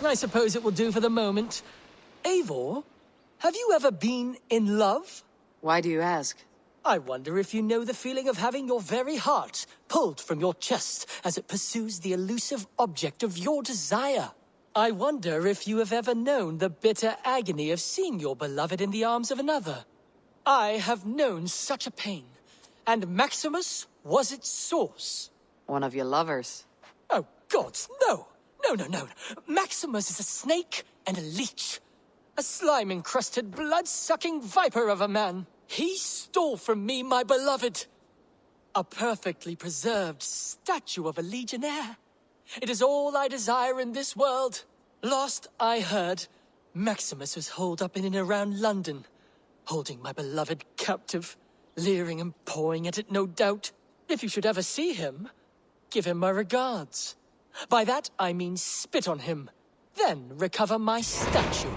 I suppose it will do for the moment. Eivor, have you ever been in love? Why do you ask? I wonder if you know the feeling of having your very heart pulled from your chest as it pursues the elusive object of your desire. I wonder if you have ever known the bitter agony of seeing your beloved in the arms of another. I have known such a pain, and Maximus was its source. One of your lovers. Oh, gods, no! No. Maximus is a snake and a leech. A slime-encrusted, blood-sucking viper of a man. He stole from me my beloved. A perfectly preserved statue of a legionnaire. It is all I desire in this world. Last I heard, Maximus was holed up in and around London, holding my beloved captive, leering and pawing at it, no doubt. If you should ever see him, give him my regards. By that I mean spit on him, then recover my statue.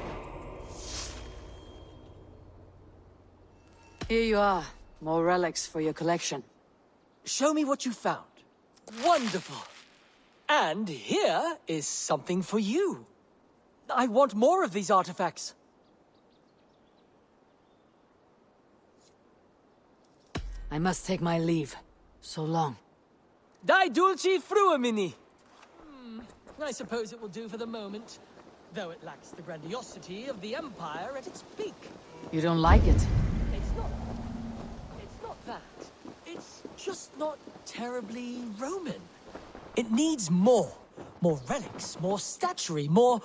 Here you are. More relics for your collection. Show me what you found. Wonderful. And here is something for you. I want more of these artifacts. I must take my leave. So long. Die dulci fruamini. I suppose it will do for the moment, though it lacks the grandiosity of the Empire at its peak. You don't like it? It's not that. It's just not terribly Roman. It needs more. More relics, more statuary, more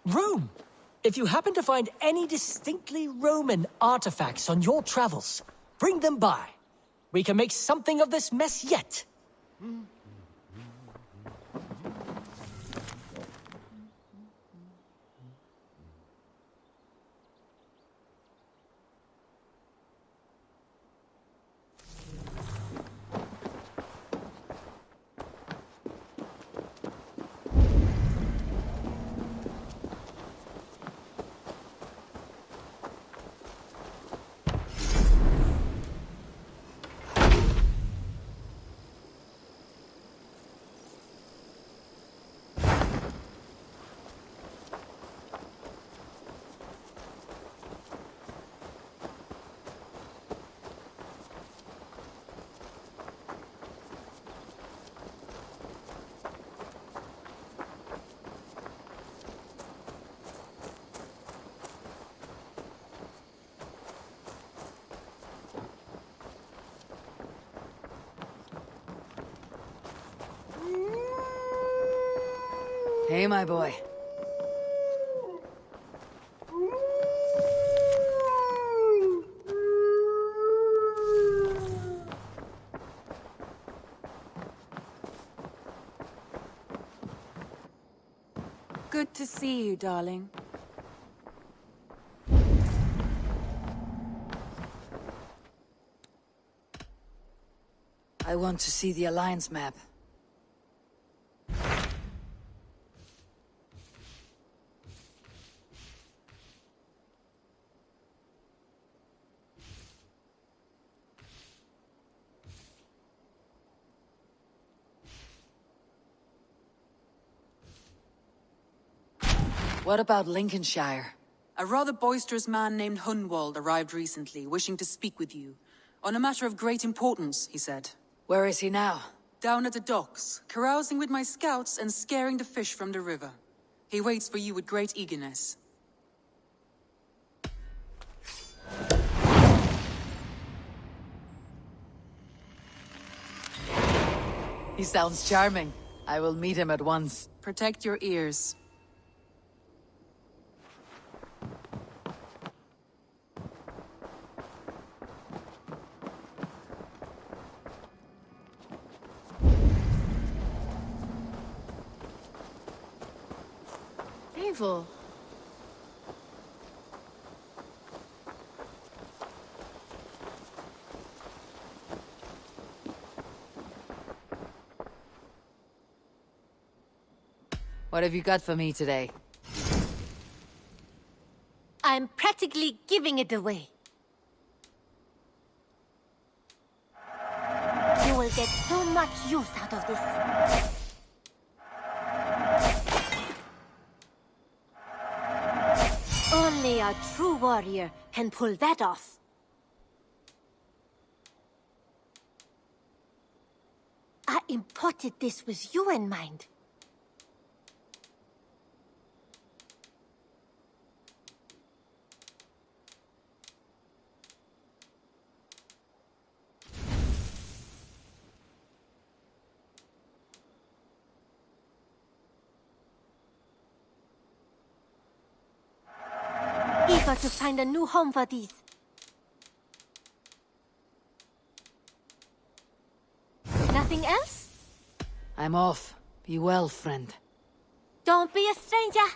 Rome. If you happen to find any distinctly Roman artifacts on your travels, bring them by. We can make something of this mess yet. Hey, my boy. Good to see you, darling. I want to see the Alliance map. What about Lincolnshire? A rather boisterous man named Hunwald arrived recently, wishing to speak with you. On a matter of great importance, he said. Where is he now? Down at the docks, carousing with my scouts and scaring the fish from the river. He waits for you with great eagerness. He sounds charming. I will meet him at once. Protect your ears. Eivor. What have you got for me today? I'm practically giving it away. You will get so much use out of this. A true warrior can pull that off. I imported this with you in mind. Eager to find a new home for these. Nothing else? I'm off. Be well, friend. Don't be a stranger.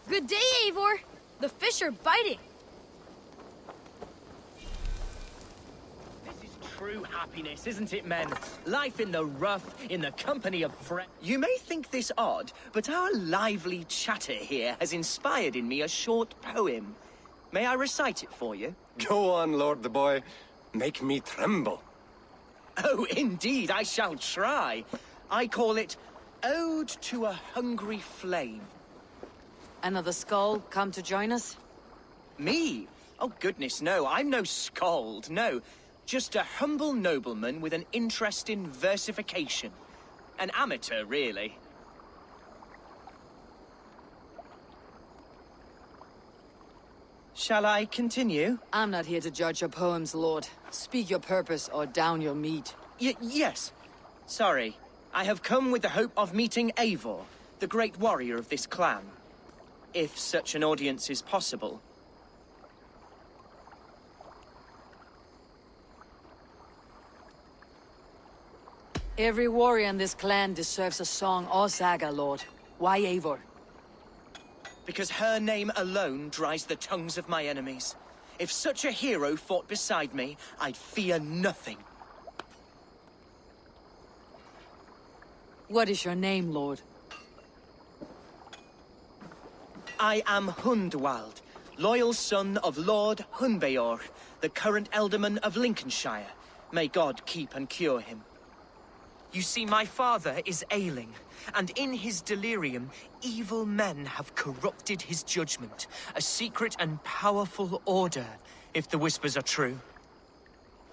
Good day, Eivor. The fish are biting. This is true happiness, isn't it, men? Life in the rough, in the company of friends. You may think this odd, but our lively chatter here has inspired in me a short poem. May I recite it for you? Go on, Lord the Boy. Make me tremble. Oh, indeed, I shall try. I call it Ode to a Hungry Flame. Another skull come to join us? Me? Oh, goodness, no. I'm no skald, no. Just a humble nobleman with an interest in versification. An amateur, really. Shall I continue? I'm not here to judge your poems, Lord. Speak your purpose or down your meat. Yes. Sorry. I have come with the hope of meeting Eivor, the great warrior of this clan. If such an audience is possible. Every warrior in this clan deserves a song or saga, Lord. Why Eivor? Because her name alone dries the tongues of my enemies. If such a hero fought beside me, I'd fear nothing. What is your name, Lord? I am Hundwald, loyal son of Lord Hunbeor, the current Elderman of Lincolnshire. May God keep and cure him. You see, my father is ailing, and in his delirium, evil men have corrupted his judgment. A secret and powerful order, if the whispers are true.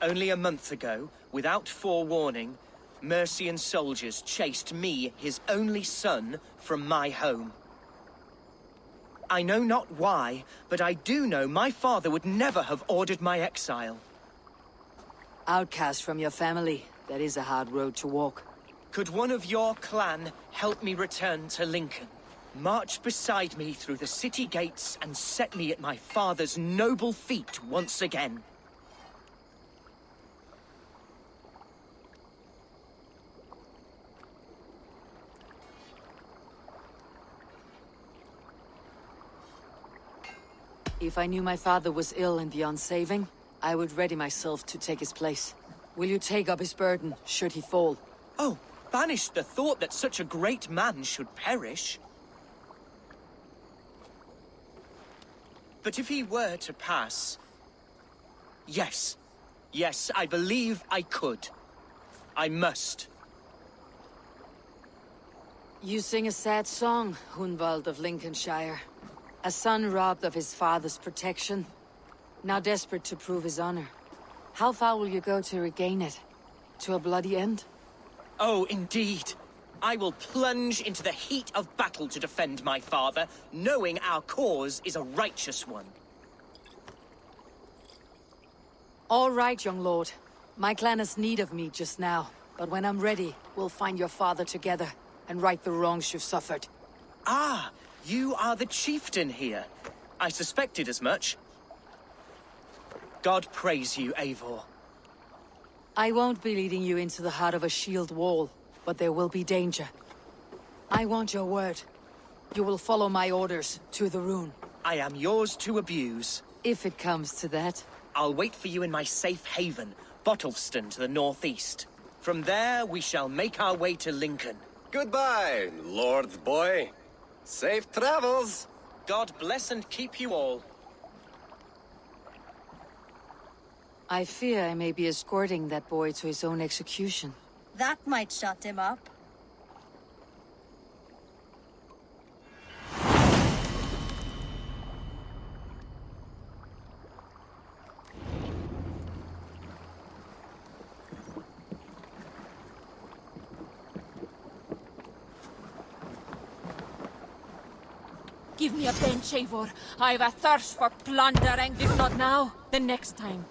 Only a month ago, without forewarning, Mercian soldiers chased me, his only son, from my home. I know not why, but I do know my father would never have ordered my exile. Outcast from your family. That is a hard road to walk. Could one of your clan help me return to Lincoln? March beside me through the city gates and set me at my father's noble feet once again. If I knew my father was ill and beyond saving, I would ready myself to take his place. Will you take up his burden, should he fall? Oh, banish the thought that such a great man should perish. But if he were to pass... Yes. Yes, I believe I could. I must. You sing a sad song, Hunwald of Lincolnshire. A son robbed of his father's protection, now desperate to prove his honor. How far will you go to regain it? To a bloody end? Oh, indeed. I will plunge into the heat of battle to defend my father, knowing our cause is a righteous one. All right, young lord. My clan has need of me just now, but when I'm ready, we'll find your father together and right the wrongs you've suffered. Ah, you are the chieftain here. I suspected as much. God praise you, Eivor. I won't be leading you into the heart of a shield wall, but there will be danger. I want your word. You will follow my orders to the rune. I am yours to abuse. If it comes to that. I'll wait for you in my safe haven, Bottleston to the northeast. From there, we shall make our way to Lincoln. Goodbye, Lord the Boy. Safe travels. God bless and keep you all. I fear I may be escorting that boy to his own execution. That might shut him up. Give me a bench, Eivor. I've a thirst for plunder, and if not now, then next time.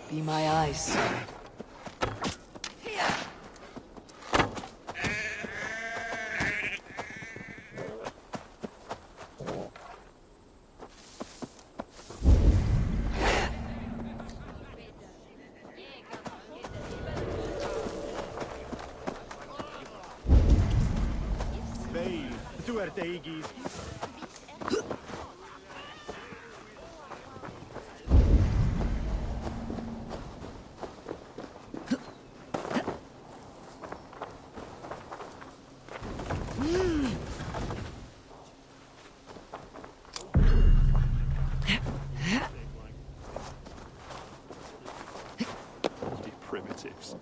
Be my eyes. Primitives.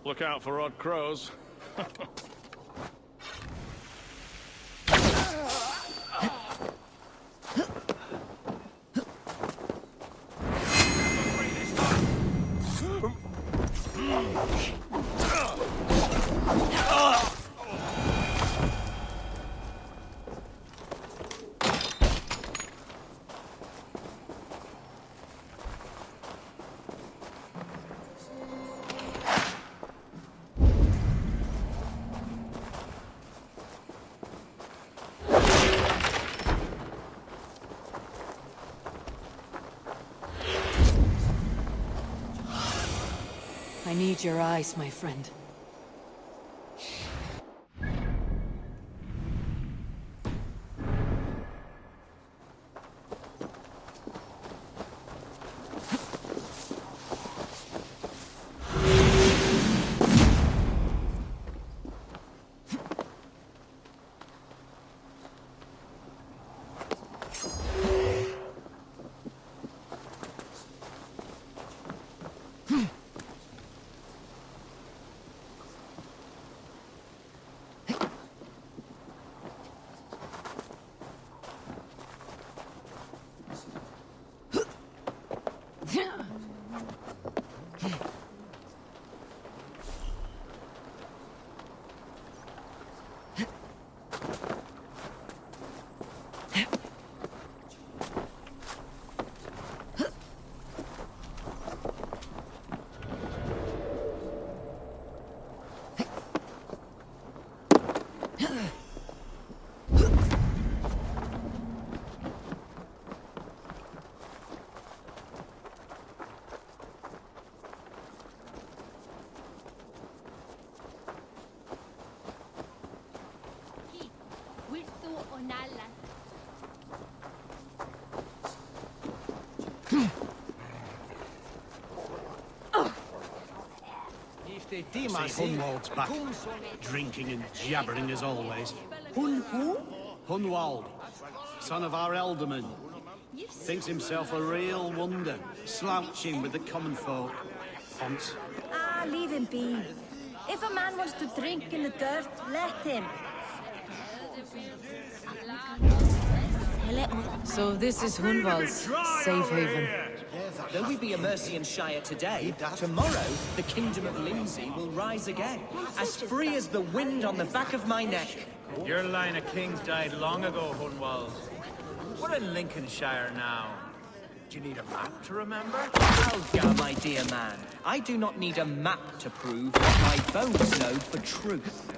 Look out for odd crows. I need your eyes, my friend. See Hunwald's back, drinking and jabbering as always. Hun who? Hunwald, son of our elderman. Thinks himself a real wonder, slouching with the common folk. Once. Ah, leave him be. If a man wants to drink in the dirt, let him. So this is Hunwald's safe haven. Though we be a Mercian Shire today, tomorrow the Kingdom of Lindsey will rise again, as free as the wind on the back of my neck. Your line of kings died long ago, Hunwald. We're in Lincolnshire now. Do you need a map to remember? Algar, my dear man, I do not need a map to prove what my bones know for truth.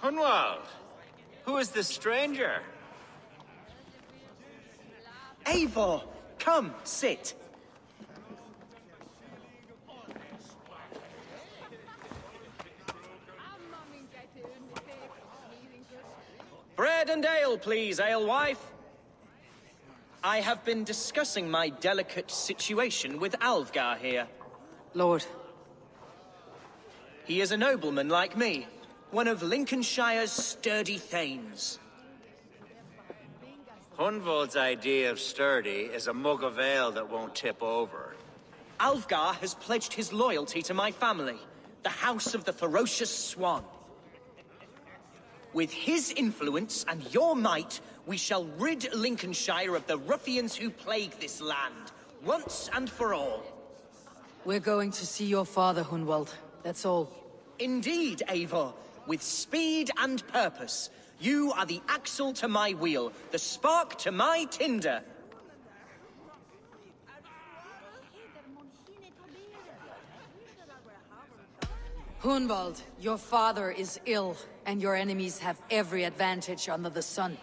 Hunwald, who is this stranger? Eivor, come, sit. Bread and ale, please, alewife. I have been discussing my delicate situation with Alvgar here. Lord. He is a nobleman like me, one of Lincolnshire's sturdy thanes. Hunwald's idea of sturdy is a mug of ale that won't tip over. Alvgar has pledged his loyalty to my family, the House of the Ferocious Swan. With his influence and your might, we shall rid Lincolnshire of the ruffians who plague this land, once and for all. We're going to see your father, Hunwald. That's all. Indeed, Eivor. With speed and purpose. You are the axle to my wheel, the spark to my tinder. Hunwald, your father is ill, and your enemies have every advantage under the sun.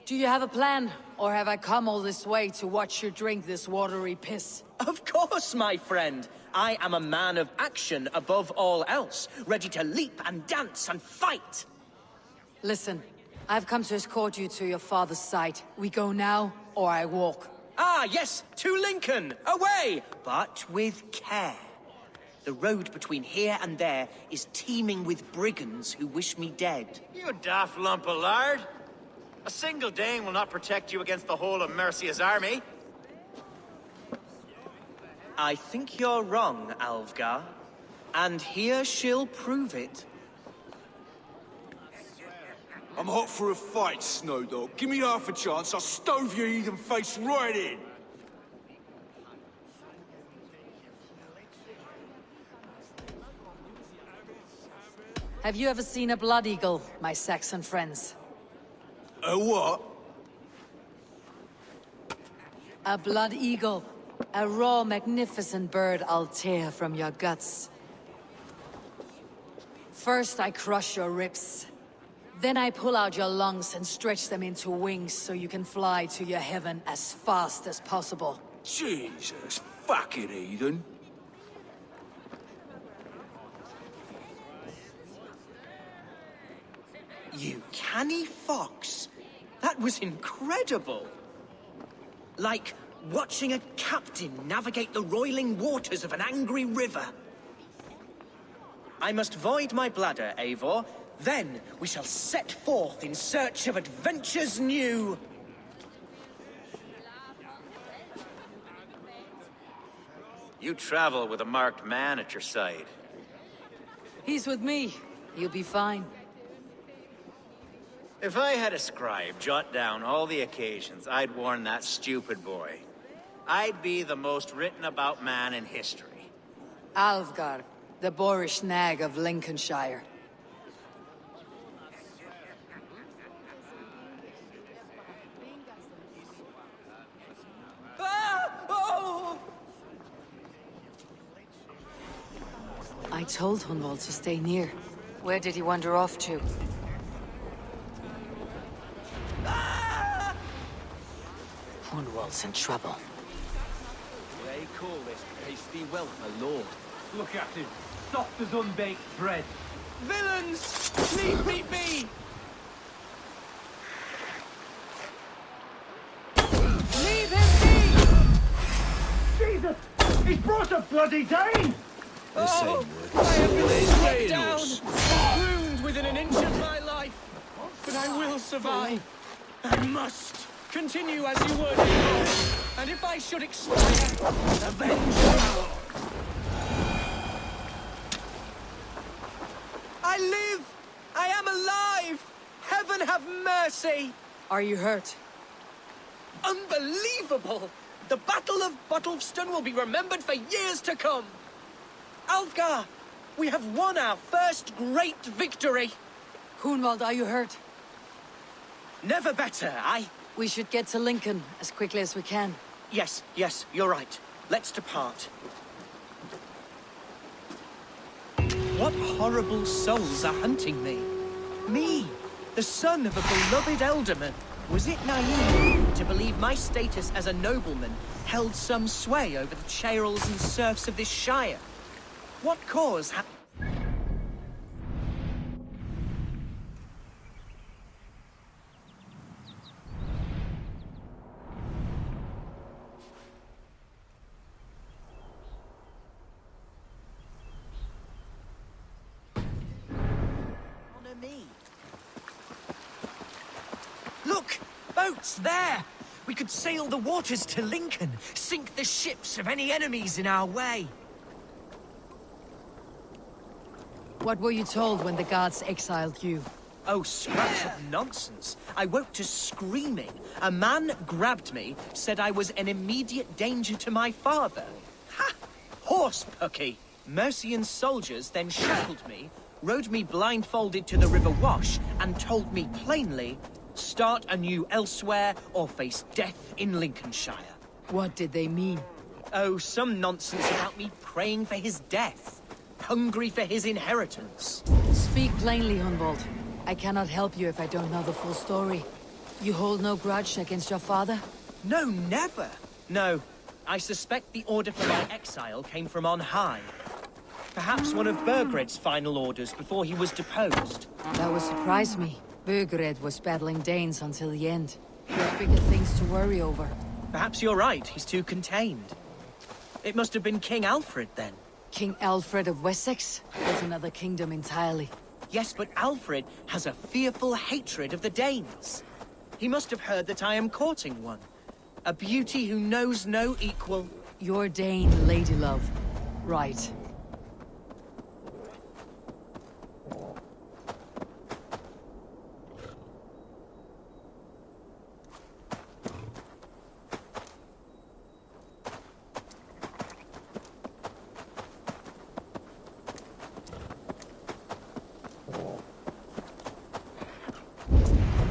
Do you have a plan, or have I come all this way to watch you drink this watery piss? Of course, my friend. I am a man of action above all else, ready to leap and dance and fight. Listen, I've come to escort you to your father's side. We go now, or I walk. Ah, yes, to Lincoln! Away! But with care. The road between here and there is teeming with brigands who wish me dead. You daft lump of lard! A single Dane will not protect you against the whole of Mercia's army. I think you're wrong, Alvgar. And here she'll prove it. I'm hot for a fight, Snowdog. Give me half a chance, I'll stove your heathen face right in. Have you ever seen a blood eagle, my Saxon friends? A what? A blood eagle. A raw, magnificent bird I'll tear from your guts. First I crush your ribs. Then I pull out your lungs and stretch them into wings so you can fly to your heaven as fast as possible. Jesus fucking heathen. You canny fox. That was incredible. Like watching a captain navigate the roiling waters of an angry river. I must void my bladder, Eivor. Then we shall set forth in search of adventures new. You travel with a marked man at your side. He's with me. You'll be fine. If I had a scribe jot down all the occasions I'd warn that stupid boy, I'd be the most written about man in history. Alfgar, the boorish nag of Lincolnshire. I told Hunwald to stay near. Where did he wander off to? Hunwald's in trouble. They call this pasty wealth a lord. Look at him, soft as unbaked bread. Villains! Leave me be! Leave him be! Jesus! He's brought a bloody Dane! The same I word. have been struck down, wound within an inch of my life. But I will survive. I must continue as you would. And if I should expire, avenge you. I live! I am alive! Heaven have mercy! Are you hurt? Unbelievable! The Battle of Bottleston will be remembered for years to come! Alfgar, we have won our first great victory! Hunwald, are you hurt? Never better, We should get to Lincoln as quickly as we can. Yes, you're right. Let's depart. What horrible souls are hunting me? Me, the son of a beloved elderman. Was it naive to believe my status as a nobleman held some sway over the churls and serfs of this shire? What cause ha- Honor me. Look! Boats there! We could sail the waters to Lincoln, sink the ships of any enemies in our way. What were you told when the gods exiled you? Oh, scraps of nonsense. I woke to screaming. A man grabbed me, said I was an immediate danger to my father. Ha! Horse pucky! Mercian soldiers then shackled me, rode me blindfolded to the River Wash, and told me plainly, start anew elsewhere or face death in Lincolnshire. What did they mean? Oh, some nonsense about me praying for his death. Hungry for his inheritance. Speak plainly, Hunwald. I cannot help you if I don't know the full story. You hold no grudge against your father? No, never. No, I suspect the order for my exile came from on high. Perhaps one of Burgred's final orders before he was deposed. That would surprise me. Burgred was battling Danes until the end. He had bigger things to worry over. Perhaps you're right, he's too contained. It must have been King Alfred, then. King Alfred of Wessex? That's another kingdom entirely. Yes, but Alfred has a fearful hatred of the Danes. He must have heard that I am courting one. A beauty who knows no equal. Your Dane, ladylove. Right.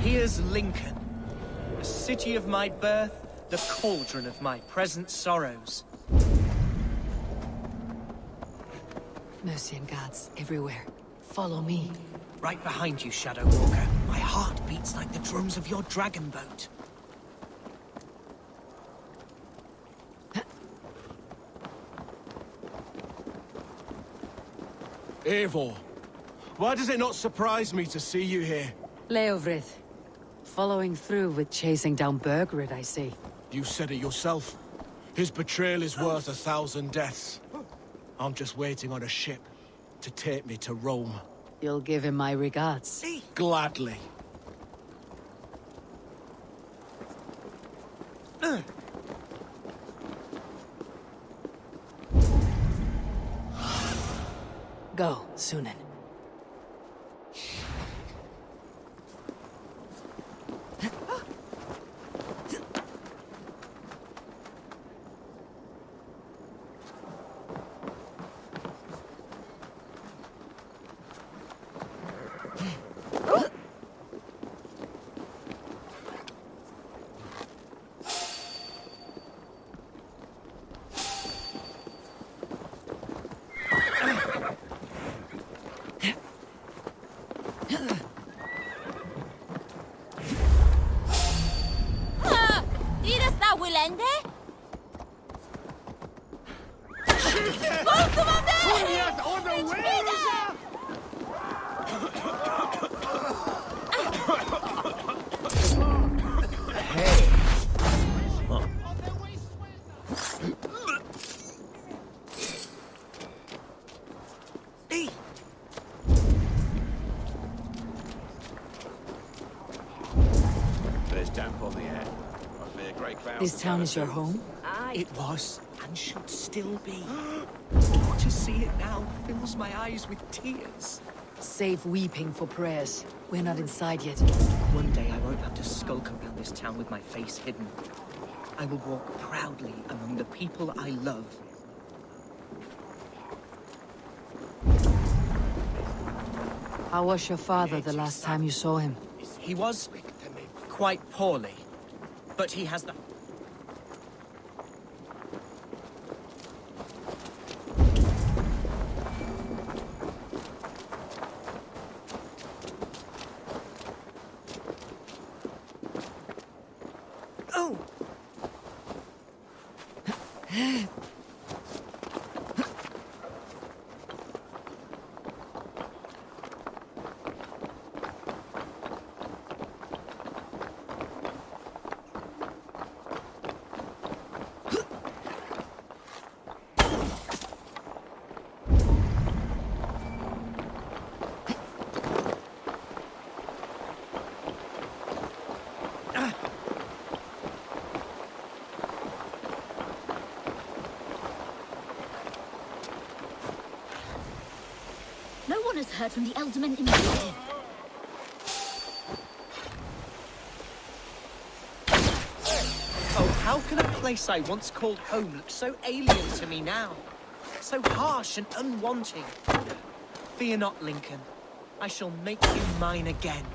Here's Lincoln, the city of my birth, the cauldron of my present sorrows. Mercian gods everywhere. Follow me. Right behind you, Shadow Walker. My heart beats like the drums of your dragon boat. Eivor, why does it not surprise me to see you here? Leovrith. Following through with chasing down Bergrid, I see. You said it yourself. His betrayal is worth 1,000 deaths. I'm just waiting on a ship to take me to Rome. You'll give him my regards. Gladly. Go, Sunan. This town is your home? It was, and should still be. To see it now fills my eyes with tears. Save weeping for prayers. We're not inside yet. One day I won't have to skulk around this town with my face hidden. I will walk proudly among the people I love. How was your father the last time you saw him? He was quite poorly, but he has the... Oh! No one has heard from the Elderman in years. Oh, how can a place I once called home look so alien to me now? So harsh and unwanting. Fear not, Lincoln. I shall make you mine again.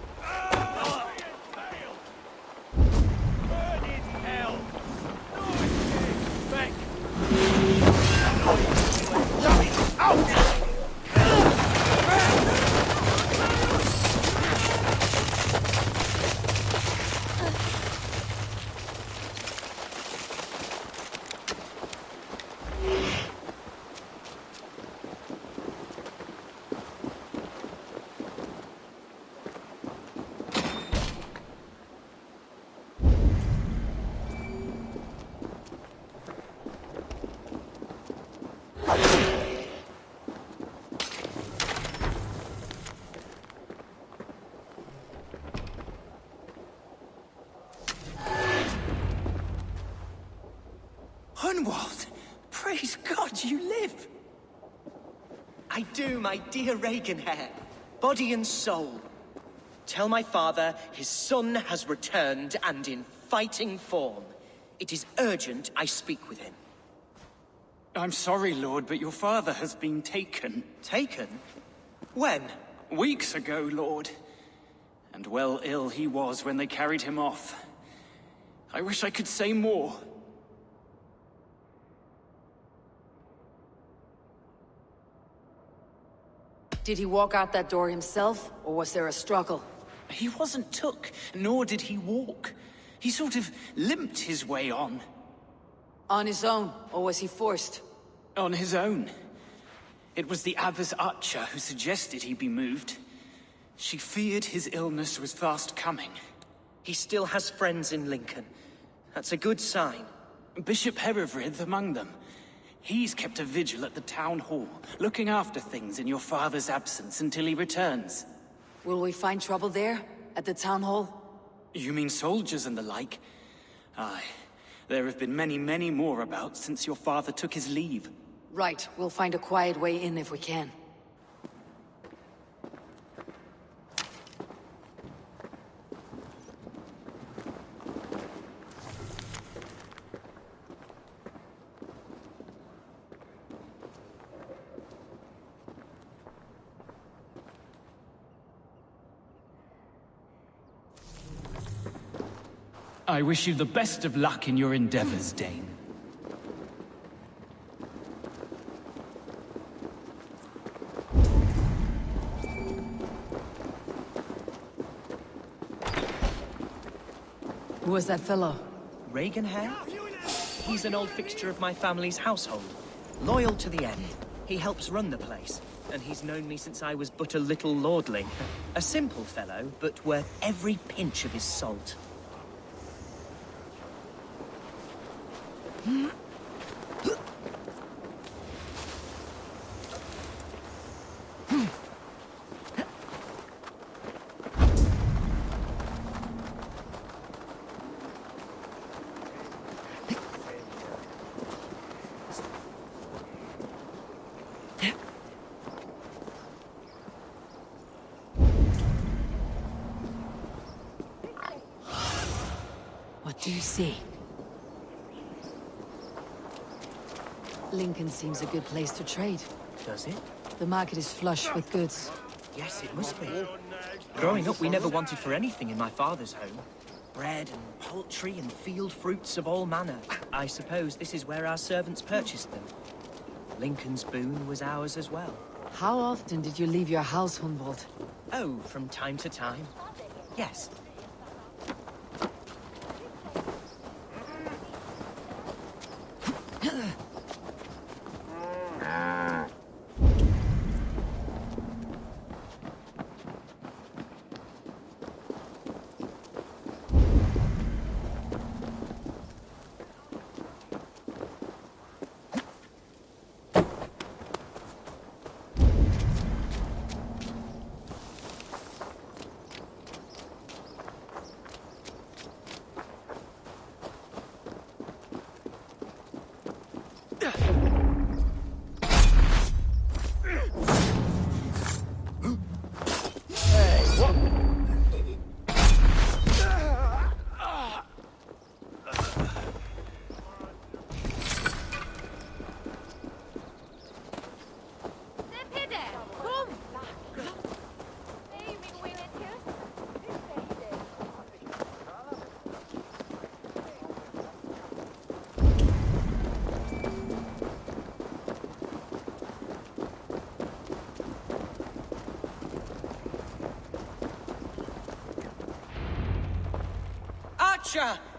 Hunwald! Praise God you live! I do, my dear Reaganhair. Body and soul. Tell my father his son has returned and in fighting form. It is urgent I speak with him. I'm sorry, Lord, but your father has been taken. Taken? When? Weeks ago, Lord. And well ill he was when they carried him off. I wish I could say more. Did he walk out that door himself, or was there a struggle? He wasn't took, nor did he walk. He sort of limped his way on. On his own, or was he forced? On his own. It was the Abbess Archer who suggested he be moved. She feared his illness was fast coming. He still has friends in Lincoln. That's a good sign. Bishop Herefrith among them. He's kept a vigil at the town hall, looking after things in your father's absence until he returns. Will we find trouble there, at the town hall? You mean soldiers and the like? Aye. There have been many, many more about since your father took his leave. Right, we'll find a quiet way in if we can. I wish you the best of luck in your endeavors, Dane. Who was that fellow? Reaganhair? He's an old fixture of my family's household. Loyal to the end. He helps run the place, and he's known me since I was but a little lordling. A simple fellow, but worth every pinch of his salt. What do you see? Lincoln seems a good place to trade. Does it? The market is flush with goods. Yes, it must be. Growing up, we never wanted for anything in my father's home. Bread and poultry and field fruits of all manner. I suppose this is where our servants purchased them. Lincoln's boon was ours as well. How often did you leave your house, Hunwald? Oh, from time to time. Yes.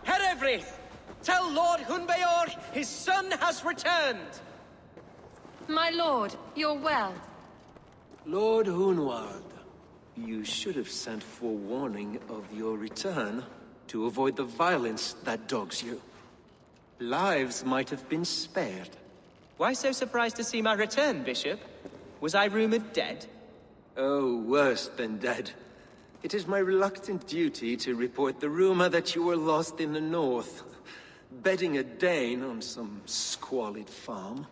Herefrith! Tell Lord Hunbeor his son has returned! My lord, you're well. Lord Hunwald, you should have sent forewarning of your return to avoid the violence that dogs you. Lives might have been spared. Why so surprised to see my return, Bishop? Was I rumored dead? Oh, worse than dead. It is my reluctant duty to report the rumor that you were lost in the north, bedding a Dane on some squalid farm.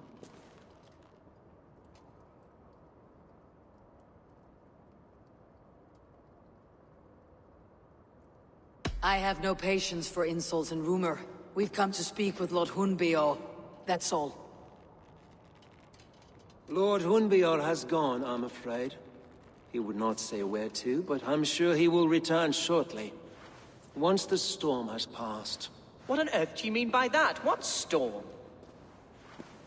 I have no patience for insults and rumor. We've come to speak with Lord Hunbeor. That's all. Lord Hunbeor has gone, I'm afraid. He would not say where to, but I'm sure he will return shortly. Once the storm has passed. What on earth do you mean by that? What storm?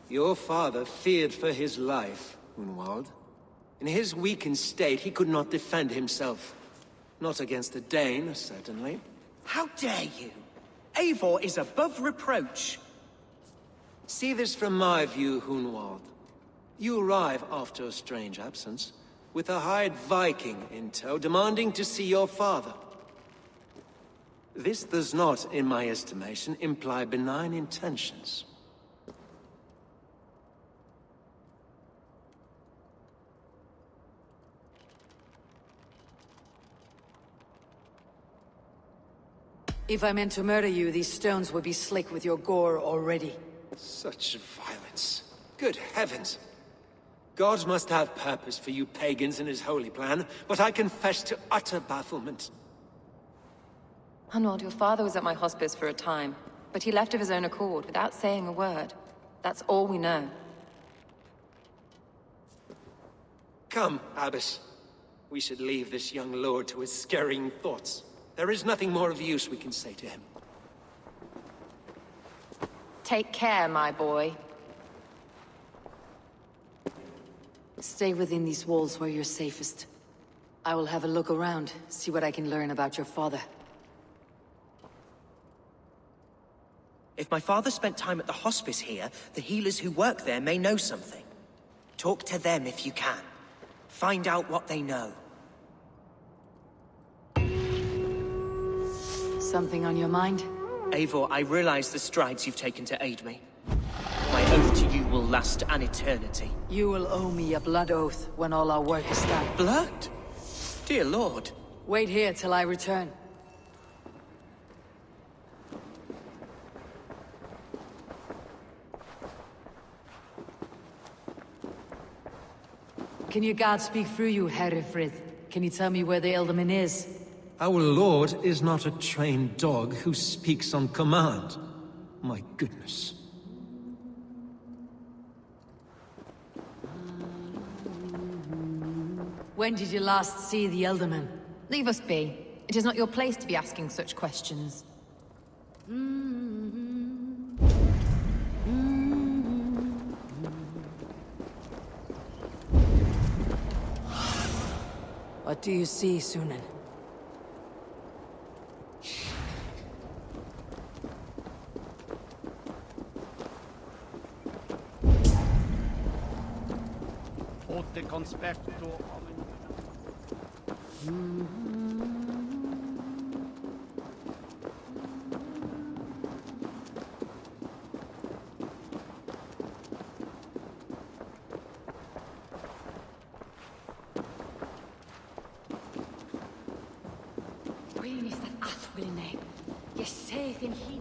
Your father feared for his life, Hunwald. In his weakened state, he could not defend himself. Not against a Dane, certainly. How dare you? Eivor is above reproach. See this from my view, Hunwald. You arrive after a strange absence, with a hired Viking in tow, demanding to see your father. This does not, in my estimation, imply benign intentions. If I meant to murder you, these stones would be slick with your gore already. Such violence. Good heavens! God must have purpose for you pagans in his holy plan, but I confess to utter bafflement. Hunwald, your father was at my hospice for a time, but he left of his own accord without saying a word. That's all we know. Come, Abbess. We should leave this young lord to his scurrying thoughts. There is nothing more of use we can say to him. Take care, my boy. Stay within these walls where you're safest. I will have a look around, see what I can learn about your father. If my father spent time at the hospice here, the healers who work there may know something. Talk to them if you can. Find out what they know. Something on your mind? Eivor, I realize the strides you've taken to aid me. My oath to you will last an eternity. You will owe me a blood oath when all our work is done. Blood? Dear Lord. Wait here till I return. Can your god speak through you, Herefrith? Can you tell me where the Elderman is? Our lord is not a trained dog who speaks on command. My goodness. When did you last see the Elderman? Leave us be. It is not your place to be asking such questions. What do you see, Sunan? Åter conspecto Queen is that acValhalla. You say in he.